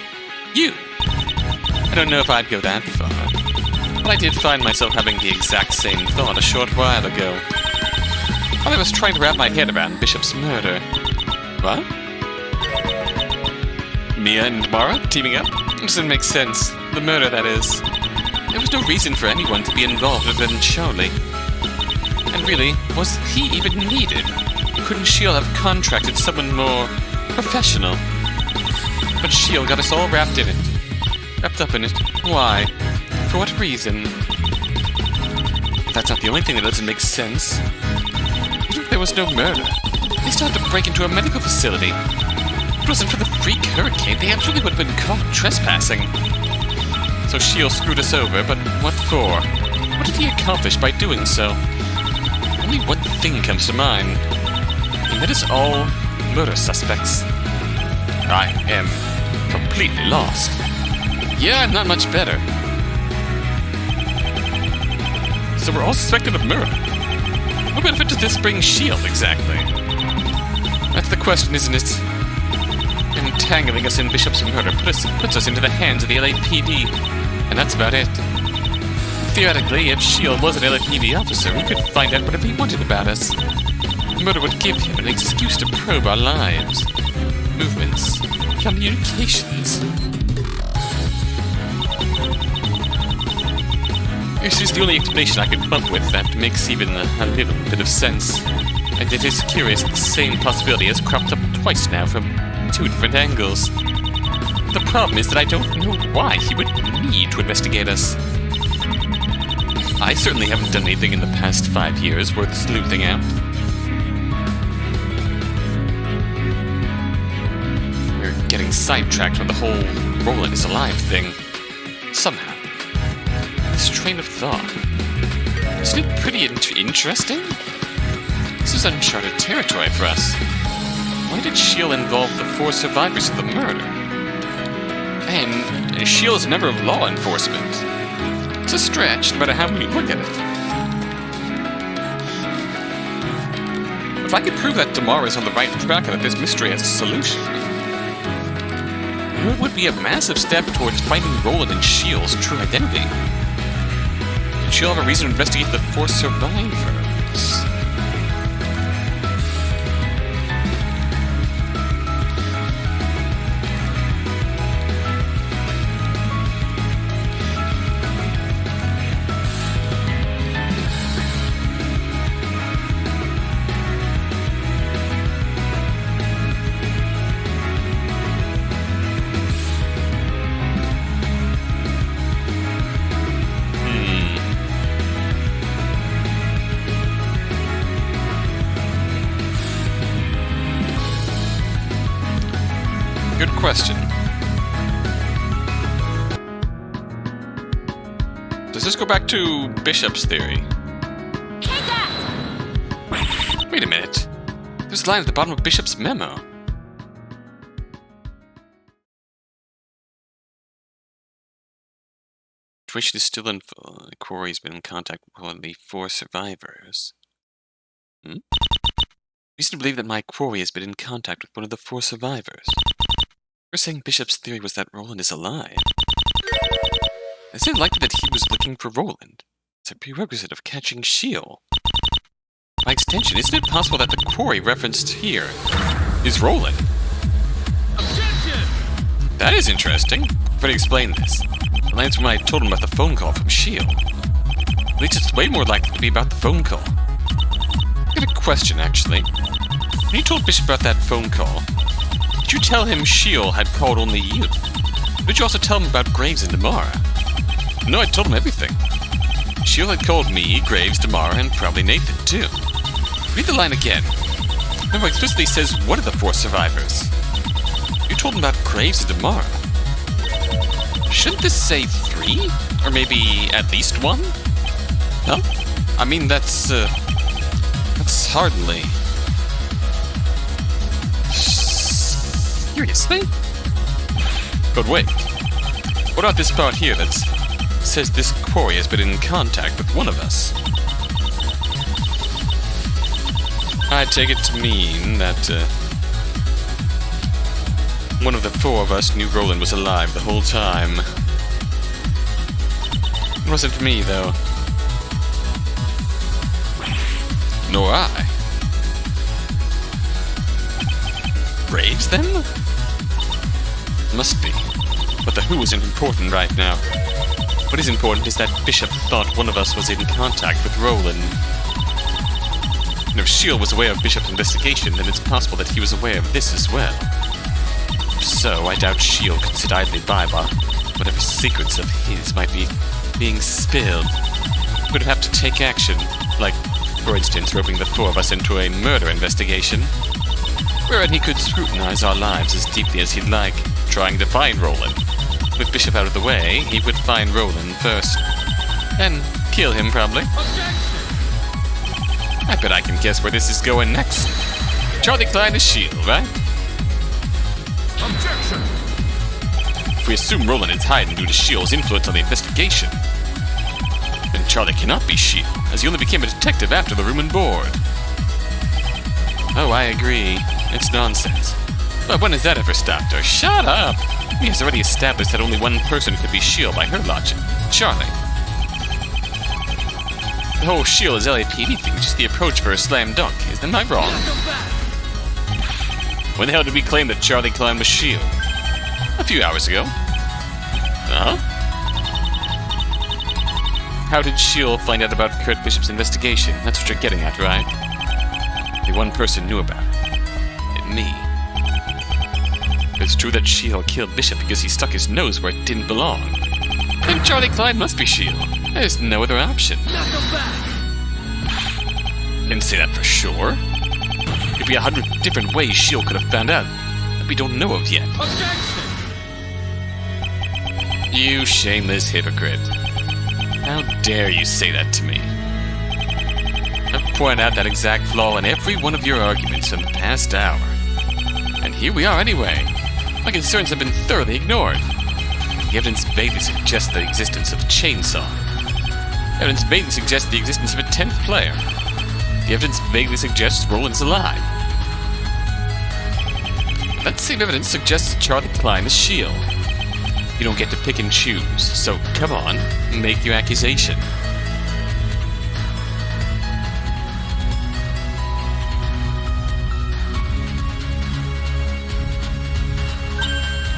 You! I don't know if I'd go that far, but I did find myself having the exact same thought a short while ago. While I was trying to wrap my head around Bishop's murder. What? Mia and Mara teaming up? Doesn't make sense. The murder, that is. There was no reason for anyone to be involved other than Charlie. And really, was he even needed? Couldn't S.H.I.E.L.D. have contracted someone more professional? But S.H.I.E.L.D. got us all wrapped up in it. Why? For what reason? That's not the only thing that doesn't make sense. Even if there was no murder, they still had to break into a medical facility. If it wasn't for the freak hurricane, they actually would have been caught trespassing. So S.H.I.E.L.D. screwed us over, but what for? What did he accomplish by doing so? Only one thing comes to mind. He made us all murder suspects. I am completely lost. Yeah, not much better. So we're all suspected of murder. What benefit does this bring S.H.I.E.L.D. exactly? That's the question, isn't it? Entangling us in Bishop's murder puts us into the hands of the LAPD, and that's about it. Theoretically, if S.H.I.E.L.D. was an LAPD officer, we could find out whatever he wanted about us. Murder would give him an excuse to probe our lives, movements, communications. This is the only explanation I could come up with that makes even a little bit of sense. And it is curious that the same possibility has cropped up twice now from two different angles. The problem is that I don't know why he would need to investigate us. I certainly haven't done anything in the past 5 years worth sleuthing out. We're getting sidetracked from the whole Roland is alive thing. Somehow. This train of thought. Isn't it pretty interesting? This is uncharted territory for us. Why did S.H.I.E.L.D. involve the 4 survivors of the murder? And S.H.I.E.L.D. is a member of law enforcement. It's a stretch, no matter how we look at it. If I could prove that Damara is on the right track and that this mystery has a solution, it would be a massive step towards finding Roland and S.H.I.E.L.D.'s true identity. She'll have a reason to investigate the 4 survivors. Good question. Let's just go back to Bishop's theory. Wait a minute. There's a line at the bottom of Bishop's memo. Situation is still in full. Quarry's been in contact with one of the 4 survivors. Reason to believe that my quarry has been in contact with one of the 4 survivors. We're saying Bishop's theory was that Roland is alive. Is it likely that he was looking for Roland? It's a prerequisite of catching Sheol. By extension, isn't it possible that the quarry referenced here is Roland? Objection! That is interesting. Freddy explained this. The lines from when I told him about the phone call from Sheol. At least it's way more likely to be about the phone call. I got a question, actually. When you told Bishop about that phone call, did you tell him Sheol had called only you? Or did you also tell him about Graves and Damara? No, I told him everything. Sheol had called me, Graves, Damara, and probably Nathan, too. Read the line again. Remember, it explicitly says one of the 4 survivors. You told him about Graves and Damara. Shouldn't this say 3? Or maybe at least 1? No? I mean, that's hardly... Seriously? But wait. What about this part here that says this quarry has been in contact with one of us? I take it to mean that, one of the 4 of us knew Roland was alive the whole time. It wasn't me, though. Nor I. Graves, then? Must be. But the who isn't important right now. What is important is that Bishop thought one of us was in contact with Roland. And if Sheol was aware of Bishop's investigation, then it's possible that he was aware of this as well. So, I doubt Sheol could sit idly by while whatever secrets of his might be being spilled. He would have to take action, like, for instance, roping the 4 of us into a murder investigation, wherein he could scrutinize our lives as deeply as he'd like, trying to find Roland. With Bishop out of the way, he would find Roland first. Then kill him, probably. I bet I can guess where this is going next. Charlie Klein is Sheol, right? Objection! If we assume Roland is hiding due to Sheol's influence on the investigation, then Charlie cannot be Sheol, as he only became a detective after the room and board. Oh, I agree. It's nonsense. But when has that ever stopped her? Shut up! He has already established that only one person could be Sheol by her logic. Charlie. The whole Sheol is LAPD thing is just the approach for a slam dunk. Isn't I wrong? When the hell did we claim that Charlie Klein was Sheol? A few hours ago. Huh? How did Sheol find out about Kurt Bishop's investigation? That's what you're getting at, right? Only one person knew about it. And me. It's true that Sheol killed Bishop because he stuck his nose where it didn't belong. Then Charlie Klein must be Sheol. There's no other option. Didn't say that for sure. There'd be 100 different ways Sheol could have found out that we don't know of yet. Objection! You shameless hypocrite. How dare you say that to me? I've pointed out that exact flaw in every one of your arguments in the past hour. And here we are anyway. My concerns have been thoroughly ignored. The evidence vaguely suggests the existence of a chainsaw. The evidence vaguely suggests the existence of a 10th player. The evidence vaguely suggests Roland's alive. That same evidence suggests Charlie Klein is Sheol. You don't get to pick and choose, so come on, make your accusation.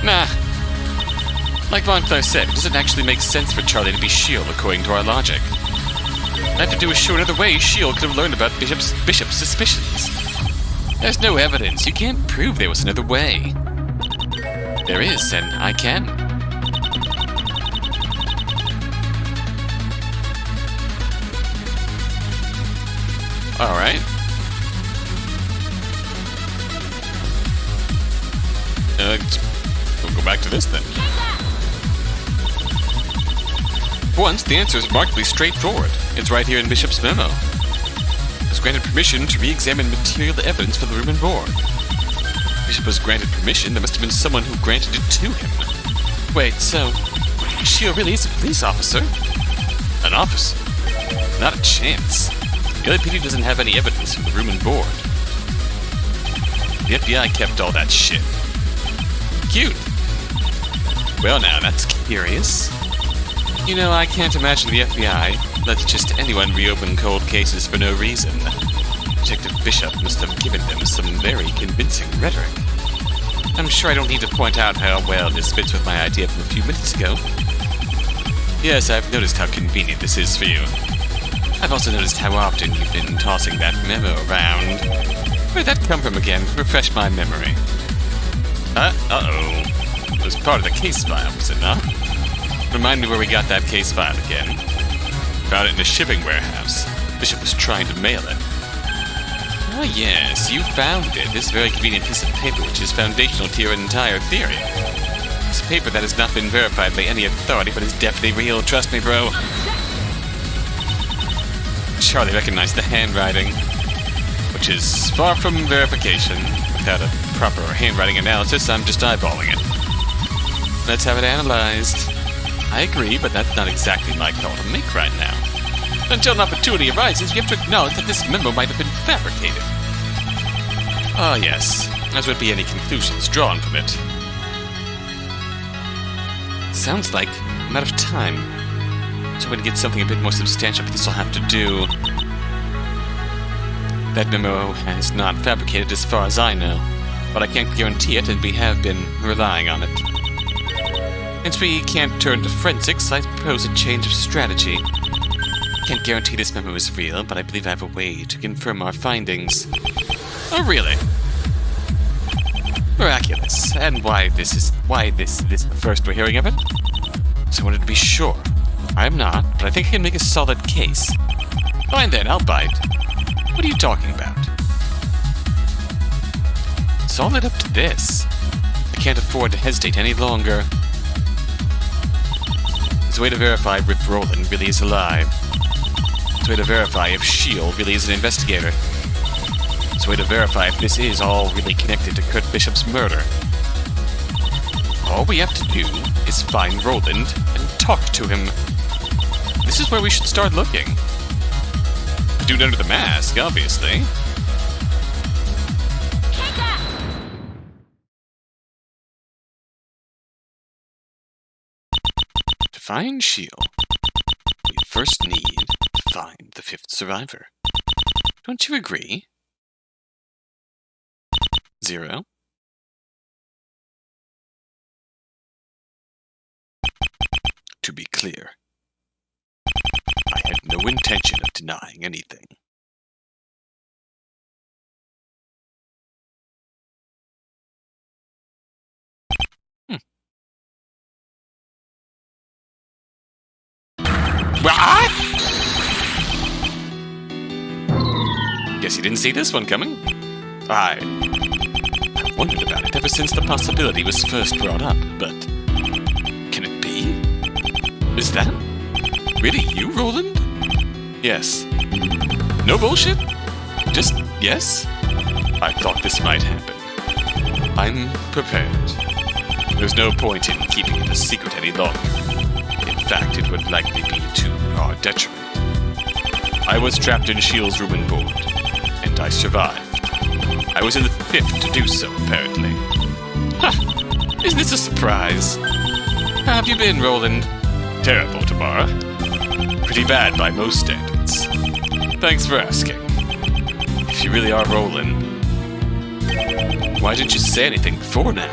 Nah. Like Von Claire said, it doesn't actually make sense for Charlie to be Sheol according to our logic. I have to do is show another way Sheol could have learned about Bishop's suspicions. There's no evidence. You can't prove there was another way. There is, and I can. Alright. We'll go back to this then. For once, the answer is remarkably straightforward. It's right here in Bishop's memo. Was granted permission to re-examine material evidence for the room and board. Bishop was granted permission. There must have been someone who granted it to him. Wait, so Shield really is a police officer? An officer? Not a chance. The LAPD doesn't have any evidence from the room and board. The FBI kept all that shit. Cute. Well now, that's curious. You know, I can't imagine the FBI lets just anyone reopen cold cases for no reason. Detective Bishop must have given them some very convincing rhetoric. I'm sure I don't need to point out how well this fits with my idea from a few minutes ago. Yes, I've noticed how convenient this is for you. I've also noticed how often you've been tossing that memo around. Where'd that come from again? Refresh my memory. Uh-oh. It was part of the case file, was it not? Remind me where we got that case file again. Found it in a shipping warehouse. Bishop was trying to mail it. Oh yes, you found it. This very convenient piece of paper which is foundational to your entire theory. It's a paper that has not been verified by any authority, but is definitely real. Trust me, bro. Charlie recognized the handwriting, which is far from verification. Without a proper handwriting analysis, I'm just eyeballing it. Let's have it analyzed. I agree, but that's not exactly my call to make right now. Until an opportunity arises, you have to acknowledge that this memo might have been fabricated. Ah, yes, as would be any conclusions drawn from it. Sounds like I'm out of time. So when to get something a bit more substantial, but this will have to do. That memo is not fabricated as far as I know, but I can't guarantee it, and we have been relying on it. Since we can't turn to forensics, I propose a change of strategy. Can't guarantee this memo is real, but I believe I have a way to confirm our findings. Oh, really? Miraculous. And why this is the first we're hearing of it? So I wanted to be sure. I'm not, but I think I can make a solid case. Fine then, I'll bite. What are you talking about? It's all led up to this. I can't afford to hesitate any longer. It's a way to verify if Roland really is alive. It's a way to verify if S.H.I.E.L.D. really is an investigator. It's a way to verify if this is all really connected to Kurt Bishop's murder. All we have to do is find Roland and talk to him. This is where we should start looking. The dude under the mask, obviously. To find S.H.I.E.L.D., we first need to find the fifth survivor. Don't you agree? 0. To be clear, I had no intention of denying anything. What? Guess you didn't see this one coming. I wondered about it ever since the possibility was first brought up, but can it be? Is that really you, Roland? Yes. No bullshit? Just yes? I thought this might happen. I'm prepared. There's no point in keeping it a secret any longer. In fact, it would likely be to our detriment. I was trapped in S.H.I.E.L.D.'s room and board, and I survived. I was in the fifth to do so, apparently. Ha! Isn't this a surprise? How have you been, Roland? Terrible, Tamara. Pretty bad by most standards. Thanks for asking. If you really are Roland, why didn't you say anything before now?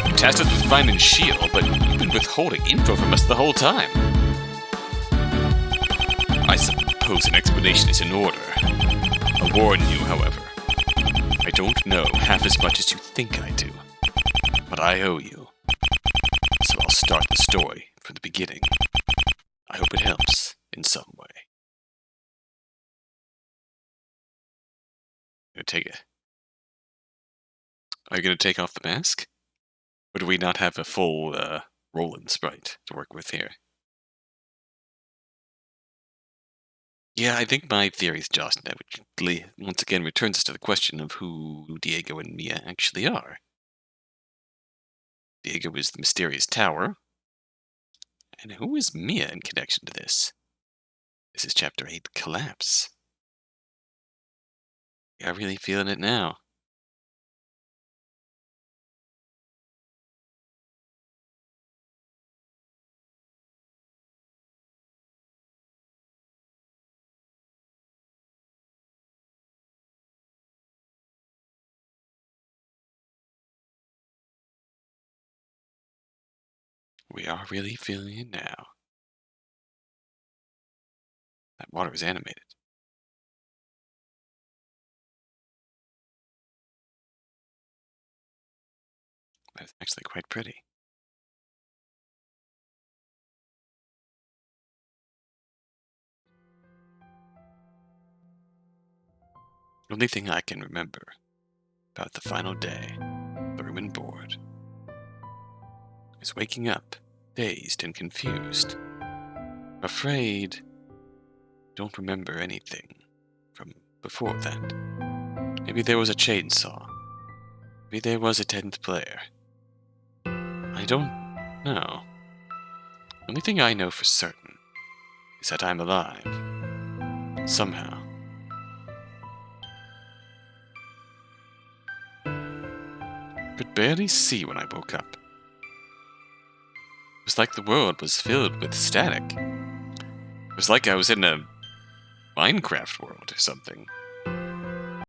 You tasked us with finding S.H.I.E.L.D., but you've been withholding info from us the whole time. I suppose an explanation is in order. I'll warn you, however. I don't know half as much as you think I do, but I owe you. So I'll start the story from the beginning. I hope it helps in some way. Are you going to take off the mask? Or do we not have a full Roland sprite to work with here? Yeah, I think my theory is just that, which once again returns us to the question of who Diego and Mia actually are. Diego is the mysterious tower. And who is Mia in connection to this? This is Chapter 8, Collapse. Yeah, I'm really feeling it now. We are really feeling it now. That water is animated. That is actually quite pretty. The only thing I can remember about the final day, the room and board, is waking up, dazed and confused. Afraid, don't remember anything from before that. Maybe there was a chainsaw. Maybe there was a 10th player. I don't know. The only thing I know for certain is that I'm alive. Somehow. Could barely see when I woke up. It was like the world was filled with static. It was like I was in a Minecraft world or something.